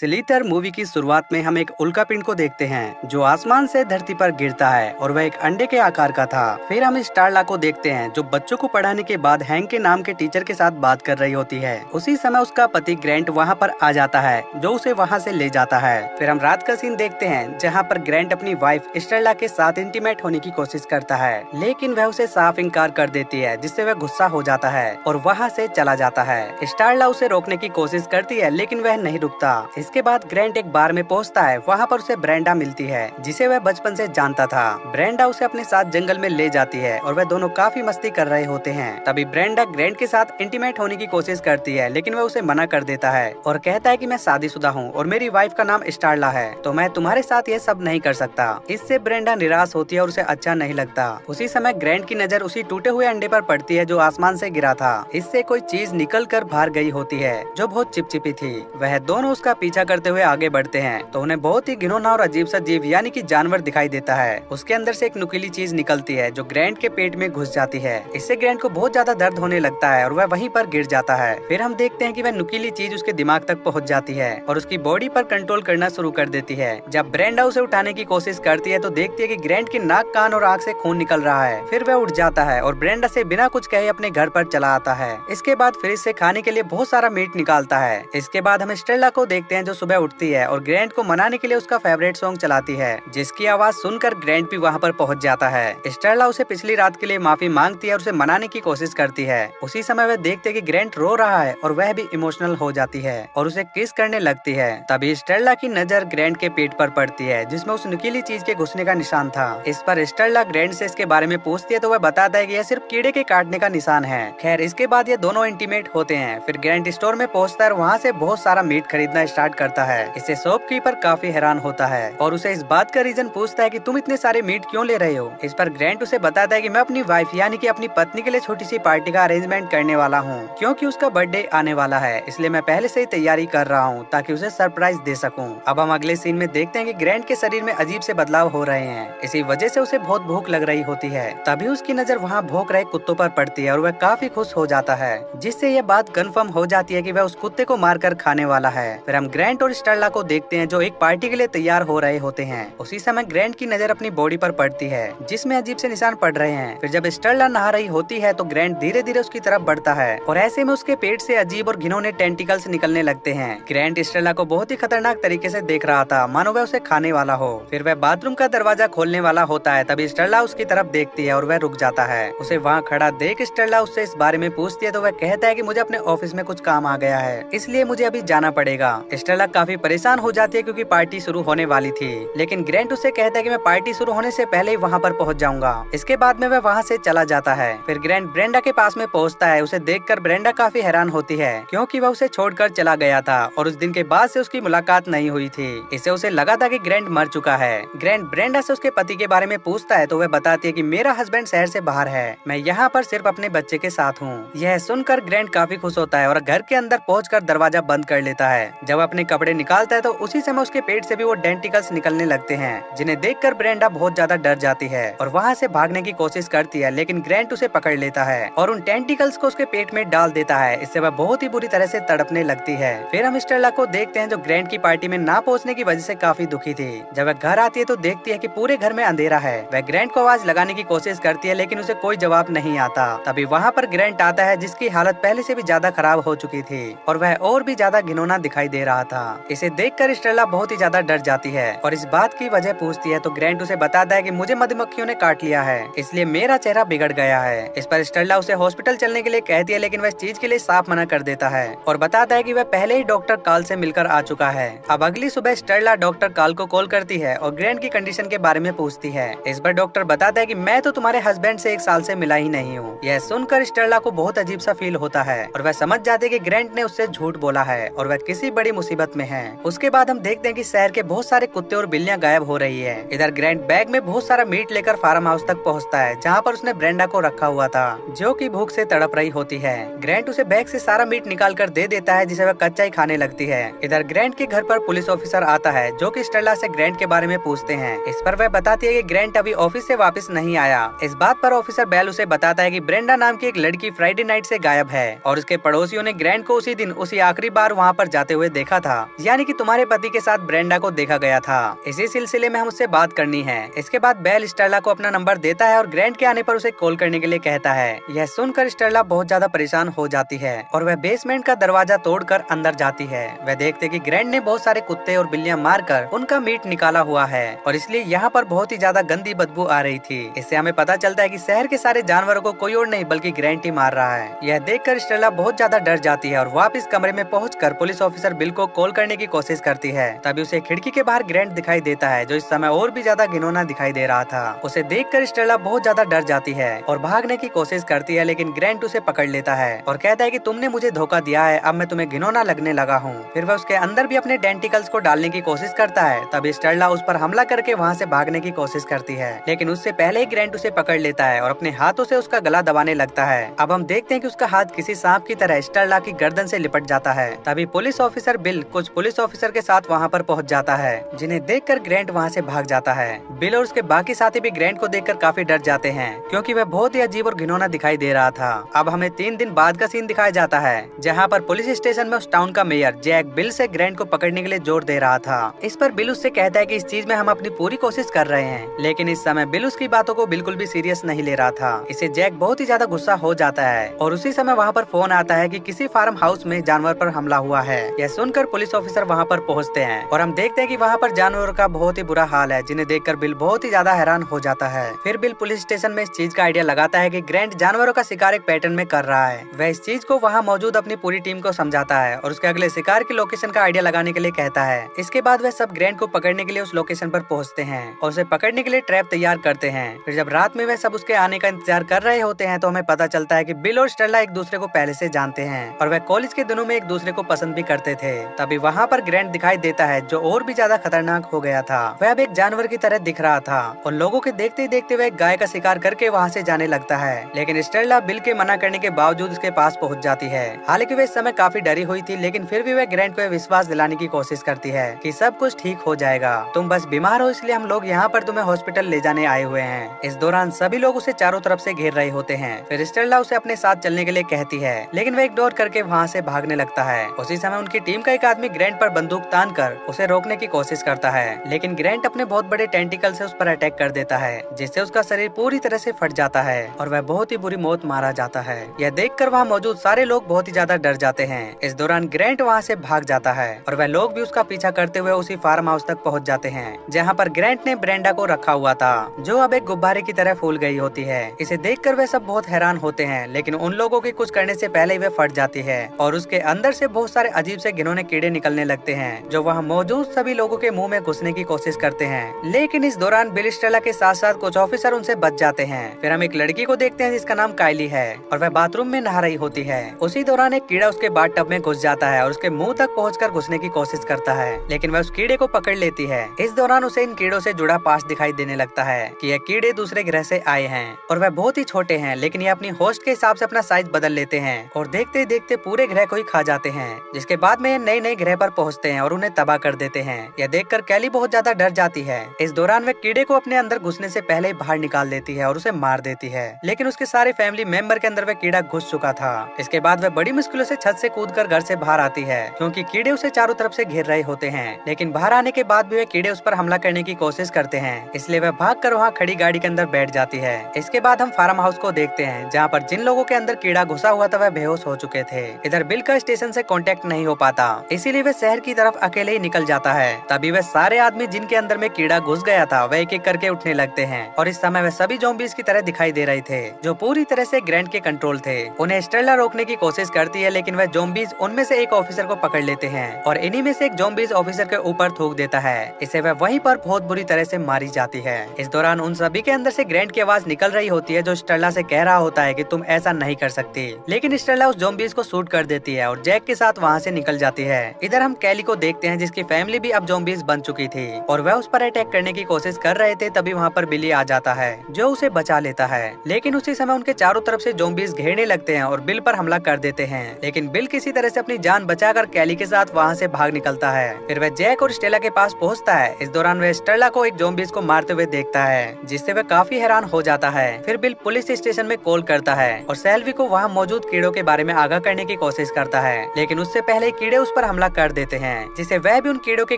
Slither movie की शुरुआत में हम एक उल्कापिंड को देखते हैं जो आसमान से धरती पर गिरता है और वह एक अंडे के आकार का था। फिर हम स्टारला को देखते हैं जो बच्चों को पढ़ाने के बाद हैंक के नाम के टीचर के साथ बात कर रही होती है। उसी समय उसका पति ग्रैंट वहाँ पर आ जाता है जो उसे वहाँ से ले जाता है। फिर हम रात का सीन देखते हैं जहाँ पर ग्रैंट अपनी वाइफ स्टारला के साथ इंटीमेट होने की कोशिश करता है, लेकिन वह उसे साफ इनकार कर देती है जिससे वह गुस्सा हो जाता है और वहाँ से चला जाता है। स्टारला उसे रोकने की कोशिश करती है लेकिन वह नहीं रुकता। इसके बाद ग्रैंट एक बार में पहुंचता है। वहाँ पर उसे ब्रेंडा मिलती है जिसे वह बचपन से जानता था। ब्रेंडा उसे अपने साथ जंगल में ले जाती है और वह दोनों काफी मस्ती कर रहे होते हैं। तभी ब्रेंडा ग्रैंट के साथ इंटीमेट होने की कोशिश करती है लेकिन वह उसे मना कर देता है और कहता है कि मैं शादीशुदा हूँ और मेरी वाइफ का नाम स्टारला है, तो मैं तुम्हारे साथ ये सब नहीं कर सकता। इससे ब्रेंडा निराश होती है और उसे अच्छा नहीं लगता। उसी समय ग्रैंट की नजर उसी टूटे हुए अंडे पर पड़ती है जो आसमान से गिरा था। इससे कोई चीज निकल कर बाहर गई होती है जो बहुत चिपचिपी थी। वह दोनों उसका पीछा करते हुए आगे बढ़ते हैं तो उन्हें बहुत ही घिनौना और अजीब सा जीव यानी कि जानवर दिखाई देता है। उसके अंदर से एक नुकीली चीज निकलती है जो ग्रैंट के पेट में घुस जाती है। इससे ग्रैंट को बहुत ज्यादा दर्द होने लगता है और वह वहीं पर गिर जाता है। फिर हम देखते हैं कि वह नुकीली चीज उसके दिमाग तक पहुंच जाती है और उसकी बॉडी पर कंट्रोल करना शुरू कर देती है। जब ब्रेंडा उसे उठाने की कोशिश करती है तो देखती है कि ग्रैंट की नाक, कान और आंख से खून निकल रहा है। फिर वह उठ जाता है और ब्रेंडा से बिना कुछ कहे अपने घर पर चला आता है। इसके बाद फ्रिज से खाने के लिए बहुत सारा मीट निकालता है। इसके बाद हम स्टेला को देखते हैं जो सुबह उठती है और ग्रैंट को मनाने के लिए उसका फेवरेट सॉन्ग चलाती है, जिसकी आवाज सुनकर ग्रैंट भी वहाँ पर पहुँच जाता है। स्टेला उसे पिछली रात के लिए माफी मांगती है और उसे मनाने की कोशिश करती है। उसी समय वह देखते कि ग्रैंट रो रहा है और वह भी इमोशनल हो जाती है और उसे किस करने लगती है। तभी स्टेला की नजर ग्रैंट के पेट पर पड़ती है जिसमें उस नुकीली चीज के घुसने का निशान था। इस पर स्टेला ग्रैंट से इसके बारे में पूछती है तो वह बताता है कि यह सिर्फ कीड़े के काटने का निशान है। खैर, इसके बाद ये दोनों इंटीमेट होते हैं। फिर ग्रैंट स्टोर में पहुंचता है और वहाँ से बहुत सारा मीट खरीदना स्टार्ट करता है। इससे शॉपकीपर काफी हैरान होता है और उसे इस बात का रीजन पूछता है कि तुम इतने सारे मीट क्यों ले रहे हो। इस पर ग्रैंट उसे बताता है कि मैं अपनी वाइफ यानी कि अपनी पत्नी के लिए छोटी सी पार्टी का अरेंजमेंट करने वाला हूँ क्योंकि उसका बर्थडे आने वाला है, इसलिए मैं पहले से ही तैयारी कर रहा हूँ ताकि उसे सरप्राइज दे सकूँ। अब हम अगले सीन में देखते हैं कि ग्रैंट के शरीर में अजीब से बदलाव हो रहे हैं। इसी वजह से उसे बहुत भूख लग रही होती है। तभी उसकी नजर वहाँ भौंक रहे कुत्तों पर पड़ती है और वह काफी खुश हो जाता है, जिससे यह बात कंफर्म हो जाती है कि वह उस कुत्ते को मारकर खाने वाला है। फिर हम ग्रैंट और स्टेला को देखते हैं जो एक पार्टी के लिए तैयार हो रहे होते हैं। उसी समय ग्रैंट की नजर अपनी बॉडी पर पड़ती है जिसमें अजीब से निशान पड़ रहे हैं। फिर जब स्टेला नहा रही होती है तो ग्रैंट धीरे धीरे उसकी तरफ बढ़ता है और ऐसे में उसके पेट से अजीब और घिनौने टेंटिकल्स निकलने लगते हैं। ग्रैंट स्टेला को बहुत ही खतरनाक तरीके से देख रहा था, मानो वह उसे खाने वाला हो। फिर वह बाथरूम का दरवाजा खोलने वाला होता है, तभी स्टेला उसकी तरफ देखती है और वह रुक जाता है। उसे वहाँ खड़ा देख स्टेला उससे इस बारे में पूछती है तो वह कहता है कि मुझे अपने ऑफिस में कुछ काम आ गया है, इसलिए मुझे अभी जाना पड़ेगा। स्टेला काफी परेशान हो जाती है क्योंकि पार्टी शुरू होने वाली थी, लेकिन ग्रैंट उससे कहता है कि मैं पार्टी शुरू होने से पहले ही वहाँ पर पहुँच जाऊंगा। इसके बाद में वह वहाँ से चला जाता है। फिर ग्रैंट ब्रेंडा के पास में पहुँचता है। उसे देखकर ब्रेंडा काफी हैरान होती है क्योंकि वह उसे छोड़कर चला गया था और उस दिन के बाद से उसकी मुलाकात नहीं हुई थी। इससे उसे लगा था कि ग्रैंट मर चुका है। ग्रैंट ब्रेंडा से उसके पति के बारे में पूछता है तो वह बताती है कि मेरा हस्बैंड शहर से बाहर है, मैं यहाँ पर सिर्फ अपने बच्चे के साथ हूँ। यह सुनकर ग्रैंट काफी खुश होता है और घर के अंदर पहुंचकर दरवाजा बंद कर लेता है। जब अपने कपड़े निकालता है तो उसी समय उसके पेट से भी वो डेंटिकल्स निकलने लगते हैं, जिन्हें देखकर ब्रेंडा बहुत ज्यादा डर जाती है और वहाँ से भागने की कोशिश करती है, लेकिन ग्रैंट उसे पकड़ लेता है और उन टेंटिकल्स को उसके पेट में डाल देता है। इससे वह बहुत ही बुरी तरह से तड़पने लगती है। फिर हम स्टेला को देखते हैं जो ग्रैंट की पार्टी में ना पहुंचने की वजह से काफी दुखी थी। जब वह घर आती है तो देखती है कि पूरे घर में अंधेरा है। वह ग्रैंट को आवाज लगाने की कोशिश करती है लेकिन उसे कोई जवाब नहीं आता। तभी वहाँ पर ग्रैंट आता है जिसकी हालत पहले से भी ज्यादा खराब हो चुकी थी और वह और भी ज्यादा घिनौना दिखाई दे रहा था। इसे देखकर स्टेला बहुत ही ज्यादा डर जाती है और इस बात की वजह पूछती है तो ग्रैंट उसे बताता है कि मुझे मधुमक्खियों ने काट लिया है, इसलिए मेरा चेहरा बिगड़ गया है। इस पर स्टेला उसे हॉस्पिटल चलने के लिए कहती है, लेकिन वह इस चीज के लिए साफ मना कर देता है और बताता है कि वह पहले ही डॉक्टर काल से मिलकर आ चुका है। अब अगली सुबह स्टेला डॉक्टर काल को कॉल करती है और ग्रैंट की कंडीशन के बारे में पूछती है। इस पर डॉक्टर बताता है कि मैं तो तुम्हारे हस्बैंड से 1 साल से मिला ही नहीं हूँ। यह सुनकर स्टेला को बहुत अजीब सा फील होता है और वह समझ जाती है कि ग्रैंट ने उससे झूठ बोला है और वह किसी बड़ी मुसीबत में है। उसके बाद हम देखते हैं कि शहर के बहुत सारे कुत्ते और बिल्लियां गायब हो रही है। इधर ग्रैंट बैग में बहुत सारा मीट लेकर फार्म हाउस तक पहुंचता है जहां पर उसने ब्रेंडा को रखा हुआ था, जो कि भूख से तड़प रही होती है। ग्रैंट उसे बैग से सारा मीट निकाल कर दे देता है जिसे वह कच्चा ही खाने लगती है। इधर ग्रैंट के घर पर पुलिस ऑफिसर आता है जो कि स्टेला से ग्रैंट के बारे में पूछते हैं। इस पर वह बताती है कि ग्रैंट अभी ऑफिस से वापस नहीं आया। इस बात पर ऑफिसर बेल उसे बताता है कि ब्रेंडा नाम की एक लड़की फ्राइडे नाइट से गायब है और उसके पड़ोसियों ने ग्रैंट को उसी दिन उसी आखिरी बार वहाँ पर जाते हुए देखा था। यानी कि तुम्हारे पति के साथ ब्रेंडा को देखा गया था। इसी सिलसिले में हम उससे बात करनी है। इसके बाद बेल स्टेला को अपना नंबर देता है और ग्रैंट के आने पर उसे कॉल करने के लिए कहता है। यह सुनकर स्टेला बहुत ज्यादा परेशान हो जाती है और वह बेसमेंट का दरवाजा तोड़कर अंदर जाती है। वह देखते कि ग्रैंट ने बहुत सारे कुत्ते और बिल्लियां मारकर उनका मीट निकाला हुआ है और इसलिए यहाँ पर बहुत ही ज्यादा गंदी बदबू आ रही थी। इससे हमें पता चलता है कि शहर के सारे जानवरों को कोई और नहीं बल्कि ग्रैंट ही मार रहा है। यह देखकर स्टेला बहुत ज्यादा डर जाती है और वापस कमरे में पहुंचकर पुलिस ऑफिसर बिल को कॉल करने की कोशिश करती है। तभी उसे खिड़की के बाहर ग्रैंट दिखाई देता है, जो इस समय और भी ज्यादा घिनौना दिखाई दे रहा था। उसे देखकर स्टेला बहुत ज्यादा डर जाती है और भागने की कोशिश करती है, लेकिन ग्रैंट उसे पकड़ लेता है और कहता है कि तुमने मुझे धोखा दिया है, अब मैं तुम्हें घिनौना लगने लगा हूँ। फिर वह उसके अंदर भी अपने डेंटिकल्स को डालने की कोशिश करता है। तभी स्टेला उस पर हमला करके वहाँ से भागने की कोशिश करती है, लेकिन उससे पहले ही ग्रैंट उसे पकड़ लेता है और अपने हाथों से उसका गला दबाने लगता है। अब हम देखते हैं कि उसका हाथ किसी सांप की तरह स्टेला की गर्दन से लिपट जाता है। तभी पुलिस ऑफिसर बिल कुछ पुलिस ऑफिसर के साथ वहाँ पर पहुँच जाता है, जिन्हें देखकर ग्रैंट वहाँ से भाग जाता है। बिल और उसके बाकी साथी भी ग्रैंट को देखकर काफी डर जाते हैं, क्योंकि वह बहुत ही अजीब और घिनौना दिखाई दे रहा था। अब हमें 3 दिन बाद का सीन दिखाया जाता है, जहाँ पर पुलिस स्टेशन में उस टाउन का मेयर जैक बिल से ग्रैंट को पकड़ने के लिए जोर दे रहा था। इस पर बिल उससे कहता है कि इस चीज में हम अपनी पूरी कोशिश कर रहे हैं, लेकिन इस समय बिल उसकी बातों को बिल्कुल भी सीरियस नहीं ले रहा था। इसे जैक बहुत ही ज्यादा गुस्सा हो जाता है और उसी समय वहाँ पर फोन आता है कि किसी फार्म हाउस में जानवर पर हमला हुआ है। यह सुनकर पुलिस ऑफिसर वहाँ पर पहुँचते हैं और हम देखते हैं कि वहाँ पर जानवरों का बहुत ही बुरा हाल है, जिन्हें देखकर बिल बहुत ही ज्यादा हैरान हो जाता है। फिर बिल पुलिस स्टेशन में इस चीज का आइडिया लगाता है कि ग्रैंट जानवरों का शिकार एक पैटर्न में कर रहा है। वह इस चीज को वहाँ मौजूद अपनी पूरी टीम को समझाता है और उसके अगले शिकार की लोकेशन का आइडिया लगाने के लिए कहता है। इसके बाद वह सब ग्रैंट को पकड़ने के लिए उस लोकेशन पर पहुँचते हैं और उसे पकड़ने के लिए ट्रैप तैयार करते हैं। फिर जब रात में वह सब उसके आने का इंतजार कर रहे होते हैं, तो हमें पता चलता है कि बिल और स्टेला एक दूसरे को पहले से जानते हैं और वह कॉलेज के दिनों में एक दूसरे को पसंद भी करते थे। तभी वहाँ पर ग्रैंट दिखाई देता है, जो और भी ज्यादा खतरनाक हो गया था। वह अब एक जानवर की तरह दिख रहा था और लोगों के देखते ही देखते वह एक गाय का शिकार करके वहाँ से जाने लगता है, लेकिन स्टेला बिल के मना करने के बावजूद उसके पास पहुँच जाती है। हालांकि वह इस समय काफी डरी हुई थी, लेकिन फिर भी वह ग्रैंट को विश्वास दिलाने की कोशिश करती है कि सब कुछ ठीक हो जाएगा, तुम बस बीमार हो इसलिए हम लोग यहाँ पर तुम्हें हॉस्पिटल ले जाने आए हुए हैं। इस दौरान सभी लोग उसे चारों तरफ से घेर रहे होते हैं। फिर स्टेला उसे अपने साथ चलने के लिए कहती है, लेकिन वह इग्नोर करके वहाँ से भागने लगता है। उसी समय उनकी टीम का एक आदमी ग्रैंट पर बंदूक तान कर उसे रोकने की कोशिश करता है, लेकिन ग्रैंट अपने बहुत बड़े टेंटिकल से उस पर अटैक कर देता है, जिससे उसका शरीर पूरी तरह से फट जाता है और वह बहुत ही बुरी मौत मारा जाता है। यह देखकर वहाँ मौजूद सारे लोग बहुत ही ज्यादा डर जाते हैं। इस दौरान ग्रैंट वहाँ से भाग जाता है और वह लोग भी उसका पीछा करते हुए उसी फार्म हाउस तक पहुँच जाते हैं, जहाँ पर ग्रैंट ने ब्रेंडा को रखा हुआ था, जो अब एक गुब्बारे की तरह फूल गई होती है। इसे देखकर वे सब बहुत हैरान होते हैं, लेकिन उन लोगों के कुछ करने से पहले ही वे फट जाती है और उसके अंदर से बहुत सारे अजीब से घिनौने कीड़े निकलने लगते हैं, जो वहाँ मौजूद सभी लोगों के मुंह में घुसने की कोशिश करते हैं। लेकिन इस दौरान बिल स्टेला के साथ साथ कुछ ऑफिसर उनसे बच जाते हैं। फिर हम एक लड़की को देखते हैं जिसका नाम कायली है और वह बाथरूम में नहा रही होती है। उसी दौरान एक कीड़ा उसके बाथटब में घुस जाता है और उसके मुंह तक पहुंचकर घुसने की कोशिश करता है, लेकिन वह उस कीड़े को पकड़ लेती है। इस दौरान उसे इन कीड़ों से जुड़ा पास दिखाई देने लगता है कि यह कीड़े दूसरे ग्रह से आए हैं और वह बहुत ही छोटे हैं, लेकिन ये अपनी होस्ट के हिसाब से अपना साइज बदल लेते हैं और देखते ही देखते पूरे ग्रह को ही खा जाते हैं। जिसके बाद में ये नए नए ग्रह पर पहुंचते हैं और उन्हें तबाह कर देते हैं। यह देखकर कैली बहुत ज्यादा डर जाती है। इस दौरान वह कीड़े को अपने अंदर घुसने से पहले ही बाहर निकाल देती है और उसे मार देती है, लेकिन उसके सारे फैमिली मेंबर के अंदर वह कीड़ा घुस चुका था। इसके बाद वह बड़ी मुश्किलों से छत से कूदकर घर से बाहर आती है, क्योंकि कीड़े उसे चारों तरफ से घेर रहे होते हैं। लेकिन बाहर आने के बाद भी वे कीड़े उस पर हमला करने की कोशिश करते हैं, इसलिए वह भागकर वहाँ खड़ी गाड़ी के अंदर बैठ जाती है। इसके बाद हम फार्म हाउस को देखते हैं, जहाँ पर जिन लोगों के अंदर कीड़ा घुसा हुआ था वह बेहोश हो चुके थे। इधर बिल का स्टेशन से कांटेक्ट नहीं हो पाता, इसीलिए वह शहर की तरफ अकेले ही निकल जाता है। तभी वह सारे आदमी जिनके अंदर में कीड़ा घुस गया था वह एक एक करके उठने लगते हैं और इस समय वह सभी ज़ॉम्बीज़ की तरह दिखाई दे रहे थे, जो पूरी तरह से ग्रैंट के कंट्रोल थे। उन्हें स्टेला रोकने की कोशिश करती है, लेकिन वह ज़ॉम्बीज़ उनमें से एक ऑफिसर को पकड़ लेते हैं और इन्हीं में से एक ज़ॉम्बीज़ ऑफिसर के ऊपर थूक देता है। इसे वह वहीं पर बहुत बुरी तरह से मारी जाती है। इस दौरान उन सभी के अंदर से ग्रैंट की आवाज निकल रही होती है, जो स्टेला से कह रहा होता है कि तुम ऐसा नहीं कर सकती, लेकिन स्टेला उस ज़ॉम्बीज़ को शूट कर देती है और जैक के साथ वहाँ से निकल जाती है। इधर हम कैली को देखते हैं, जिसकी फैमिली भी अब ज़ॉम्बीज़ बन चुकी थी और वह उस पर अटैक करने की कोशिश कर रहे थे। तभी वहाँ पर बिली आ जाता है, जो उसे बचा लेता है, लेकिन उसी समय उनके चारों तरफ से ज़ॉम्बीज़ घेरने लगते हैं और बिल पर हमला कर देते हैं। लेकिन बिल किसी तरह से अपनी जान बचाकर कैली के साथ वहाँ से भाग निकलता है। फिर वह जैक और स्टेला के पास पहुँचता है। इस दौरान वह स्टेला को एक ज़ॉम्बीज़ को मारते हुए देखता है, जिससे वह काफी हैरान हो जाता है। फिर बिल पुलिस स्टेशन में कॉल करता है और सेल्वी को वहाँ मौजूद कीड़ों के बारे में आगाह करने की कोशिश करता है, लेकिन उससे पहले कीड़े उस पर हमला कर देते हैं, जिससे वह भी उन कीड़ों के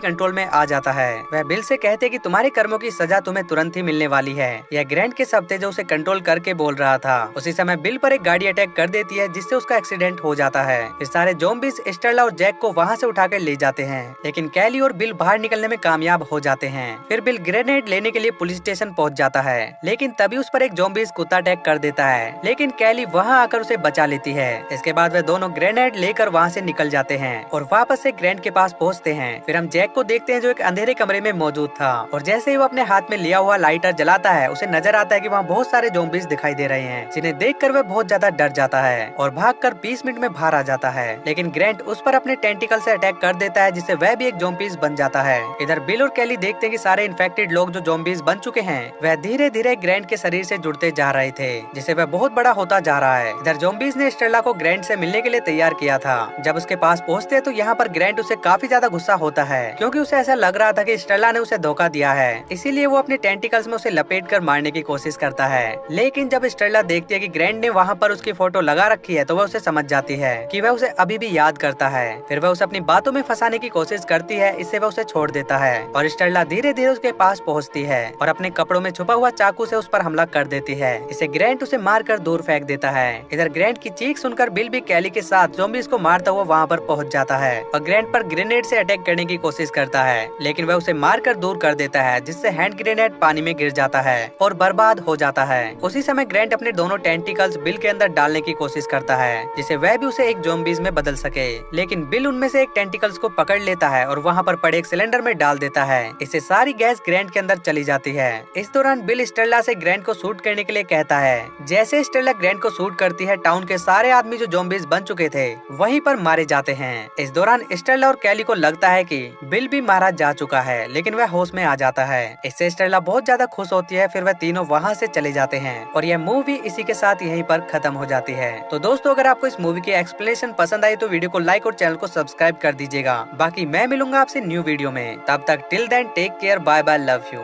कंट्रोल में आ जाता है। वह बिल से कहते हैं कि तुम्हारे कर्मों की सजा तुम्हें तुरंत ही मिलने वाली है। यह ग्रैंट के शब्द थे जो उसे कंट्रोल करके बोल रहा था। उसी समय बिल पर एक गाड़ी अटैक कर देती है, जिससे उसका एक्सीडेंट हो जाता है। फिर सारे ज़ॉम्बीज स्टेला और जैक को वहाँ से उठाकर ले जाते हैं, लेकिन कैली और बिल बाहर निकलने में कामयाब हो जाते हैं। फिर बिल ग्रेनेड लेने के लिए पुलिस स्टेशन पहुँच जाता है, लेकिन तभी उस पर एक ज़ॉम्बीज कुत्ता अटैक कर देता है, लेकिन कैली वहाँ आकर उसे बचा लेती है। इसके बाद वे दोनों ग्रेनेड लेकर वहाँ से निकल जाते हैं और वापस से ग्रैंट के पास पहुँचते हैं। फिर हम जैक को देखते हैं जो एक अंधेरे कमरे में मौजूद था, और जैसे ही वो अपने हाथ में लिया हुआ लाइटर जलाता है, उसे नजर आता है कि वहाँ बहुत सारे ज़ॉम्बीज दिखाई दे रहे हैं, जिन्हें देखकर वह बहुत ज्यादा डर जाता है और भागकर 20 मिनट में बाहर आ जाता है। लेकिन ग्रैंट उस पर अपने टेंटिकल से अटैक कर देता है, जिससे वह भी एक ज़ॉम्बीज बन जाता है। इधर बिल और कैली देखते हैं कि सारे इन्फेक्टेड लोग जो ज़ॉम्बीज बन चुके हैं वह धीरे धीरे ग्रैंट के शरीर से जुड़ते जा रहे थे, जिससे वह बहुत बड़ा होता जा रहा है। इधर ज़ॉम्बीज ने स्टेला को ग्रैंट से मिलने के लिए तैयार किया था। जब उसके पास पहुँचते हैं तो यहाँ पर ग्रैंट उसे काफी ज्यादा गुस्सा होता है, क्योंकि उसे ऐसा लग रहा था कि स्टेला ने उसे धोखा दिया है, इसीलिए वो अपने टेंटिकल्स में उसे लपेट कर मारने की कोशिश करता है। लेकिन जब स्टेला देखती है कि ग्रैंट ने वहाँ पर उसकी फोटो लगा रखी है, तो वह उसे समझ जाती है कि वह उसे अभी भी याद करता है। फिर वह उसे अपनी बातों में फंसाने की कोशिश करती है, इससे वह उसे छोड़ देता है और स्टेला धीरे धीरे उसके पास पहुँचती है और अपने कपड़ों में छुपा हुआ चाकू से उस पर हमला कर देती है। इसे ग्रैंट उसे मारकर दूर फेंक देता है। इधर ग्रैंट की चीख सुनकर बिल भी कैली के साथ ज़ॉम्बीज को मारता हुआ वहाँ पर पहुँच जाता है और ग्रैंट पर ग्रेनेड से अटैक करने की कोशिश करता है, लेकिन वह उसे मारकर दूर कर देता है, जिससे हैंड ग्रेनेड पानी में गिर जाता है और बर्बाद हो जाता है। उसी समय ग्रैंट अपने दोनों टेंटिकल्स बिल के अंदर डालने की कोशिश करता है, जिससे वह भी उसे एक ज़ॉम्बीज में बदल सके, लेकिन बिल उनमें से एक टेंटिकल्स को पकड़ लेता है और वहाँ पर पड़े एक सिलेंडर में डाल देता है। इससे सारी गैस ग्रैंट के अंदर चली जाती है। इस दौरान बिल स्टेला से ग्रैंट को शूट करने के लिए कहता है। जैसे स्टेला ग्रैंट को शूट करती है, टाउन के सारे आदमी जो ज़ॉम्बीज बन चुके थे वहीं पर मारे जाते हैं। इस दौरान स्टेला और कैली को लगता है कि बिल भी मारा जा चुका है, लेकिन वह होश में आ जाता है। इससे स्टेला बहुत ज्यादा खुश होती है। फिर वह तीनों वहाँ से चले जाते हैं और यह मूवी इसी के साथ यहीं पर खत्म हो जाती है। तो दोस्तों, अगर आपको इस मूवी की एक्सप्लेनेशन पसंद आई तो वीडियो को लाइक और चैनल को सब्सक्राइब कर दीजिएगा। बाकी मैं मिलूंगा आपसे न्यू वीडियो में, तब तक till then take care, bye bye, love you.